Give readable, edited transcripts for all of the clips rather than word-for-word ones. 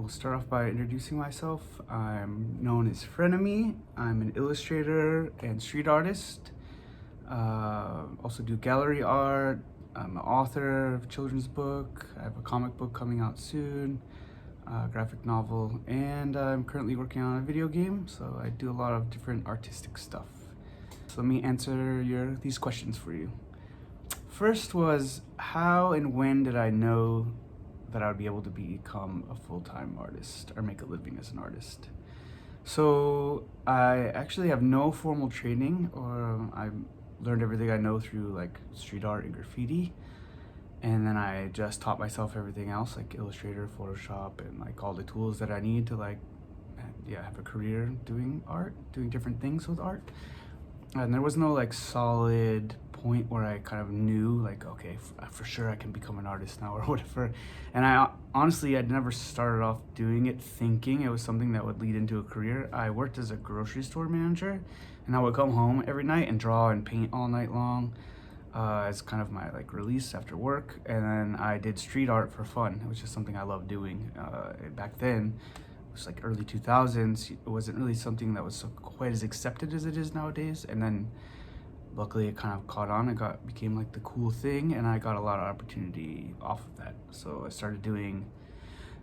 will start off by introducing myself. I'm known as Frenemy. I'm an illustrator and street artist. Also do gallery art. I'm an author of a children's book. I have a comic book coming out soon, a graphic novel, and I'm currently working on a video game, so I do a lot of different artistic stuff. So let me answer these questions for you. First was, how and when did I know that I would be able to become a full-time artist or make a living as an artist? So I actually have no formal training, or I learned everything I know through like street art and graffiti, and then I just taught myself everything else, like Illustrator, Photoshop, and like all the tools that I need to have a career doing art, doing different things with art. And there was no like solid point where I kind of knew like, okay, for sure I can become an artist now or whatever. And I'd never started off doing it thinking it was something that would lead into a career. I worked as a grocery store manager, and I would come home every night and draw and paint all night long as kind of my like release after work. And then I did street art for fun, which is something I loved doing. Back then, it was like early 2000s, it wasn't really something that was quite as accepted as it is nowadays. And then luckily it kind of caught on. It became like the cool thing, and I got a lot of opportunity off of that. So I started doing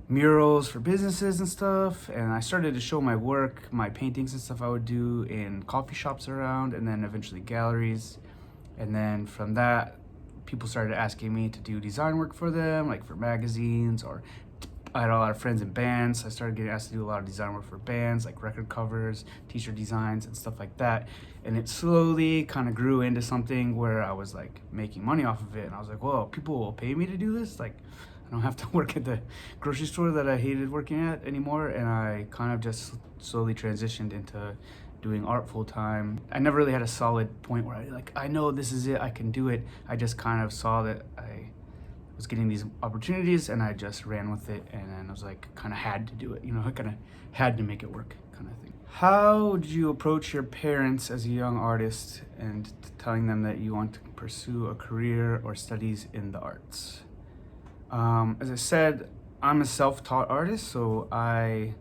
murals for businesses and stuff, and I started to show my work, my paintings and stuff I would do in coffee shops around, and then eventually galleries. And then from that, people started asking me to do design work for them, like for magazines, or I had a lot of friends in bands. So I started getting asked to do a lot of design work for bands, like record covers, t-shirt designs, and stuff like that. And it slowly kind of grew into something where I was like making money off of it. And I was like, whoa, people will pay me to do this? Like, I don't have to work at the grocery store that I hated working at anymore. And I kind of just slowly transitioned into doing art full time. I never really had a solid point where I know this is it, I can do it. I just kind of saw that I was getting these opportunities, and I just ran with it, and then I was like, kind of had to do it, I kind of had to make it work, kind of thing. How did you approach your parents as a young artist and telling them that you want to pursue a career or studies in the arts? As I said, I'm a self-taught artist, so I've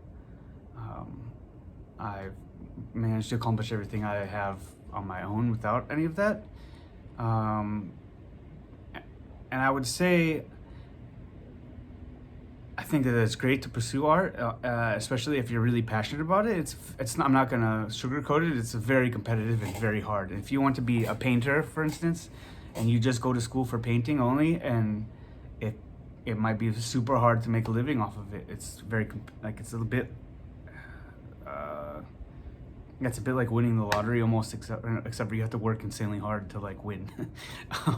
managed to accomplish everything I have on my own without any of that. And I would say, I think that it's great to pursue art, especially if you're really passionate about it. I'm not gonna sugarcoat it. It's very competitive and very hard. If you want to be a painter, for instance, and you just go to school for painting only, and it might be super hard to make a living off of it. It's very it's a little bit. It's a bit like winning the lottery almost, except for you have to work insanely hard to like win.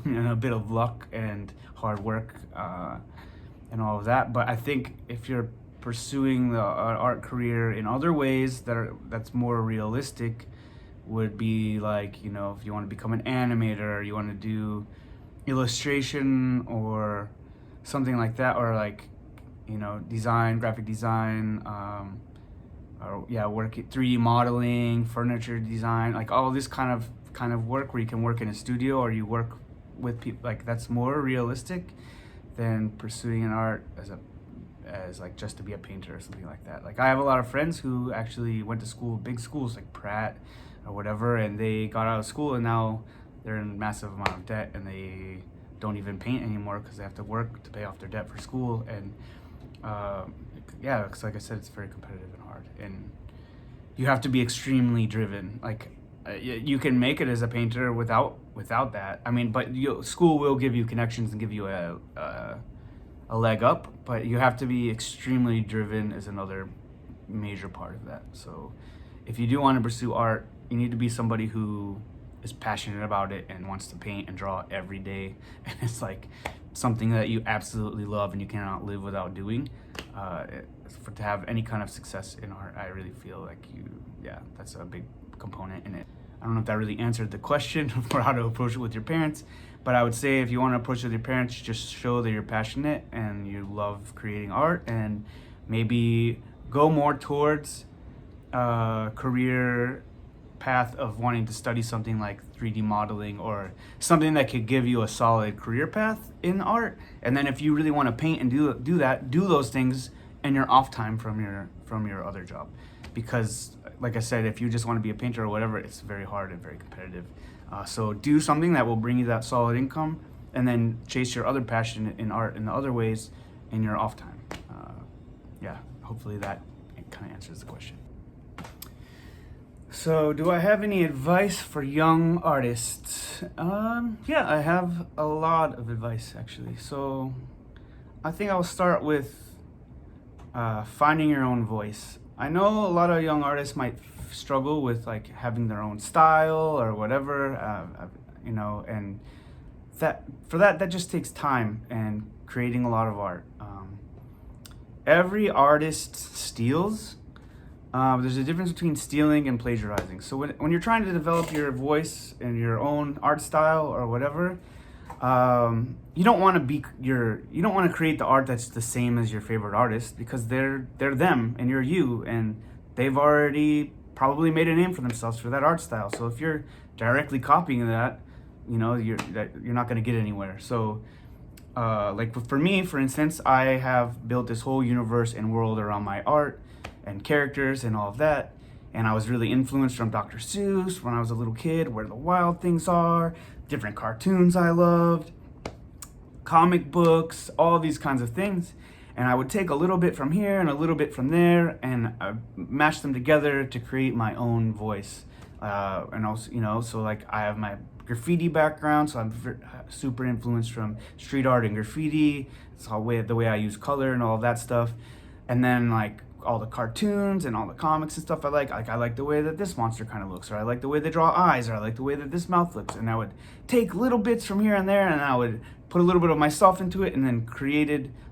And a bit of luck and hard work and all of that. But I think if you're pursuing the art career in other ways that's more realistic, would be like, if you want to become an animator, or you want to do illustration or something like that, or like, design, graphic design, work at 3D modeling, furniture design, like all this kind of work where you can work in a studio or you work with people, like that's more realistic than pursuing an art as like just to be a painter or something like that. Like I have a lot of friends who actually went to school, big schools like Pratt or whatever, and they got out of school and now they're in a massive amount of debt, and they don't even paint anymore because they have to work to pay off their debt for school. And because like I said, it's very competitive and hard, and you have to be extremely driven. Like you can make it as a painter without that. I mean, but school will give you connections and give you a leg up, but you have to be extremely driven is another major part of that. So if you do want to pursue art, you need to be somebody who is passionate about it and wants to paint and draw every day, and it's like something that you absolutely love and you cannot live without doing. To have any kind of success in art, I really feel like that's a big component in it. I don't know if that really answered the question for how to approach it with your parents, but I would say if you want to approach it with your parents, just show that you're passionate and you love creating art, and maybe go more towards a career path of wanting to study something like 3D modeling or something that could give you a solid career path in art. And then if you really want to paint and do those things and your off time from your other job, because like I said, if you just want to be a painter or whatever, it's very hard and very competitive. So do something that will bring you that solid income, and then chase your other passion in art in the other ways in your off time. Yeah, hopefully that kind of answers the question. So, do I have any advice for young artists? Yeah, I have a lot of advice actually. So, I think I'll start with finding your own voice. I know a lot of young artists might struggle with like having their own style or whatever, and that just takes time and creating a lot of art. Every artist steals. There's a difference between stealing and plagiarizing. So when you're trying to develop your voice and your own art style or whatever, you don't want to create the art that's the same as your favorite artist, because they're them and you're you, and they've already probably made a name for themselves for that art style. So if you're directly copying that, you're not going to get anywhere. So like for me, for instance, I have built this whole universe and world around my art and characters and all of that. And I was really influenced from Dr. Seuss when I was a little kid, Where the Wild Things Are, different cartoons I loved, comic books, all these kinds of things. And I would take a little bit from here and a little bit from there and mash them together to create my own voice. And also, so like I have my graffiti background, so I'm super influenced from street art and graffiti. It's all the way I use color and all of that stuff. And then like all the cartoons and all the comics and stuff I like the way that this monster kind of looks, or I like the way they draw eyes, or I like the way that this mouth looks. And I would take little bits from here and there, and I would put a little bit of myself into it, and then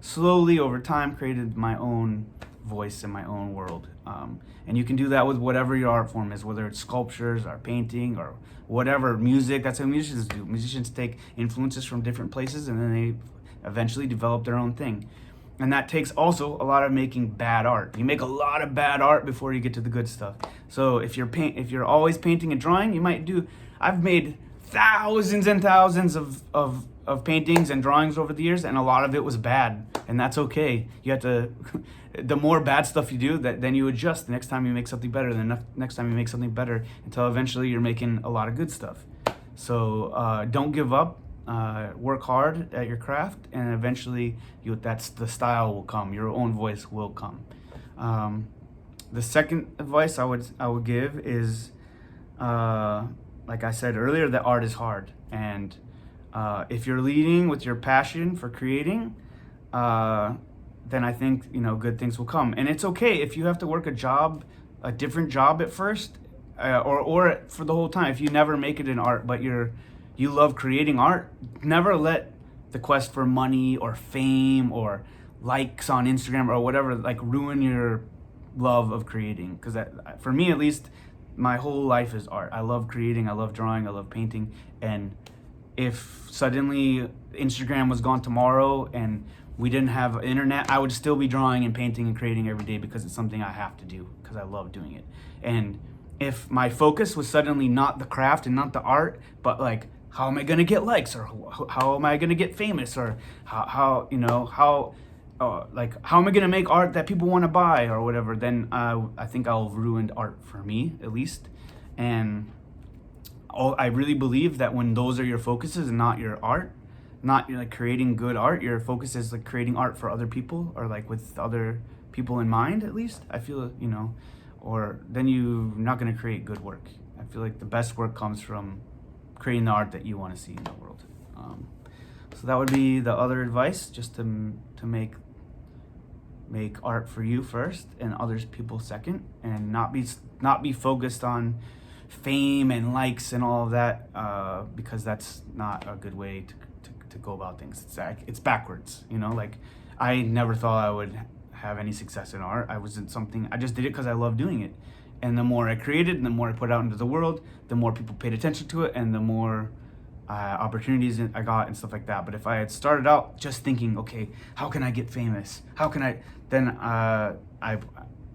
slowly over time created my own voice and my own world. And you can do that with whatever your art form is, whether it's sculptures or painting or whatever, music. That's what musicians do. Musicians take influences from different places, and then they eventually develop their own thing. And that takes also a lot of making bad art. You make a lot of bad art before you get to the good stuff. So if you're always painting and drawing, I've made thousands and thousands of paintings and drawings over the years, and a lot of it was bad, and that's okay. You have to, the more bad stuff you do, then you adjust. The next time you make something better, next time you make something better, until eventually you're making a lot of good stuff. So don't give up. Work hard at your craft, and eventually the style will come. Your own voice will come. The second advice I would give is, like I said earlier, that art is hard, and if you're leading with your passion for creating, then I think good things will come. And it's okay if you have to work a different job at first, or for the whole time. If you never make it in art, but you love creating art, never let the quest for money or fame or likes on Instagram or whatever like ruin your love of creating. Because for me at least, my whole life is art. I love creating, I love drawing, I love painting. And if suddenly Instagram was gone tomorrow and we didn't have internet, I would still be drawing and painting and creating every day, because it's something I have to do because I love doing it. And if my focus was suddenly not the craft and not the art, but like, how am I going to get likes, or how am I going to get famous, or how am I going to make art that people want to buy or whatever, then I think I'll have ruined art for me at least. And I really believe that when those are your focuses and not your art, not like creating good art, your focus is like creating art for other people, or like with other people in mind at least, I feel, or then you're not going to create good work. I feel like the best work comes from creating the art that you want to see in the world. So that would be the other advice, just to make art for you first and others people second, and not be focused on fame and likes and all of that, because that's not a good way to go about things. It's backwards, like I never thought I would have any success in art. I just did it because I love doing it. And the more I created and the more I put out into the world, the more people paid attention to it, and the more opportunities I got and stuff like that. But if I had started out just thinking, okay, how can I get famous? Then I'm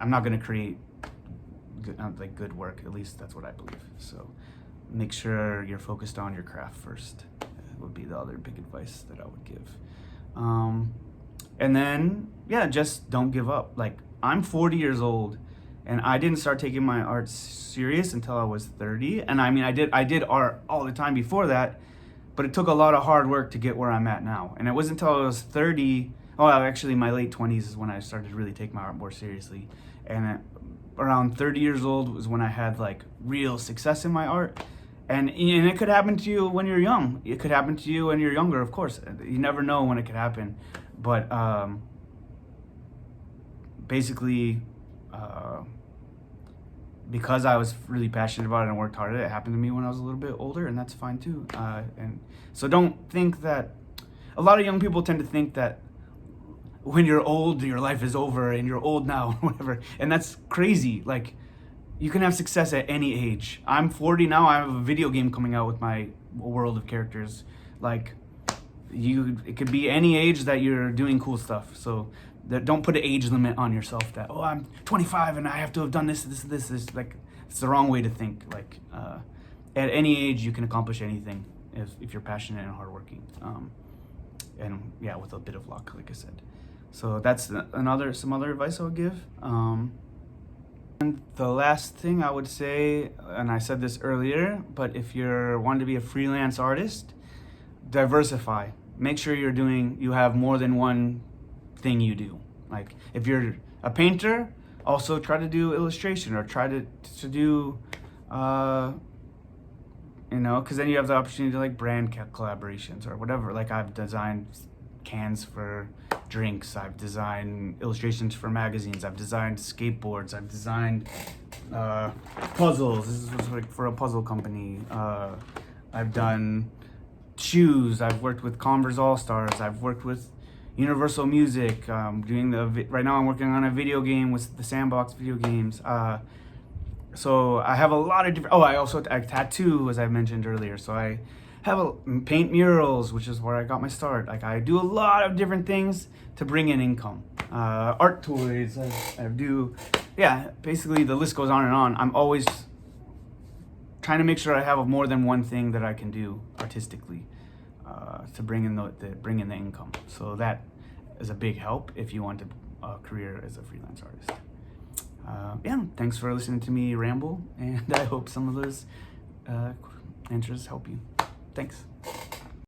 not going to create good work. At least that's what I believe. So make sure you're focused on your craft first. Would be the other big advice that I would give. And then yeah, just don't give up. Like, I'm 40 years old, and I didn't start taking my art serious until I was 30. And I mean, I did art all the time before that, but it took a lot of hard work to get where I'm at now. And it wasn't until I was 30, oh, actually my late 20s is when I started to really take my art more seriously. And around 30 years old was when I had like real success in my art. And it could happen to you when you're young. It could happen to you when you're younger, of course. You never know when it could happen. But basically, because I was really passionate about it and worked hard at it, it happened to me when I was a little bit older, and that's fine too. And so don't think that, a lot of young people tend to think that when you're old, your life is over and you're old now, whatever. And that's crazy. Like, you can have success at any age. I'm 40 now. I have a video game coming out with my world of characters. Like, it could be any age that you're doing cool stuff. So don't put an age limit on yourself that, oh, I'm 25 and I have to have done this. Like, it's the wrong way to think. Like, at any age, you can accomplish anything if you're passionate and hardworking. And yeah, with a bit of luck, like I said. So that's some other advice I would give. And the last thing I would say, and I said this earlier, but if you're wanting to be a freelance artist, diversify. Make sure you have more than one thing you do. Like, if you're a painter, also try to do illustration, or try to do, because then you have the opportunity to like brand collaborations or whatever. Like, I've designed cans for drinks, I've designed illustrations for magazines, I've designed skateboards, I've designed puzzles. This was like for a puzzle company. I've done shoes. I've worked with Converse All-Stars. I've worked with Universal Music. Right now I'm working on a video game with the Sandbox video games. So I have a lot of different, I tattoo, as I mentioned earlier. So I paint murals, which is where I got my start. Like, I do a lot of different things to bring in income. Art toys, basically the list goes on and on. I'm always trying to make sure I have more than one thing that I can do artistically to bring in the income. So that is a big help if you want a career as a freelance artist. Thanks for listening to me ramble, and I hope some of those answers help you. Thanks.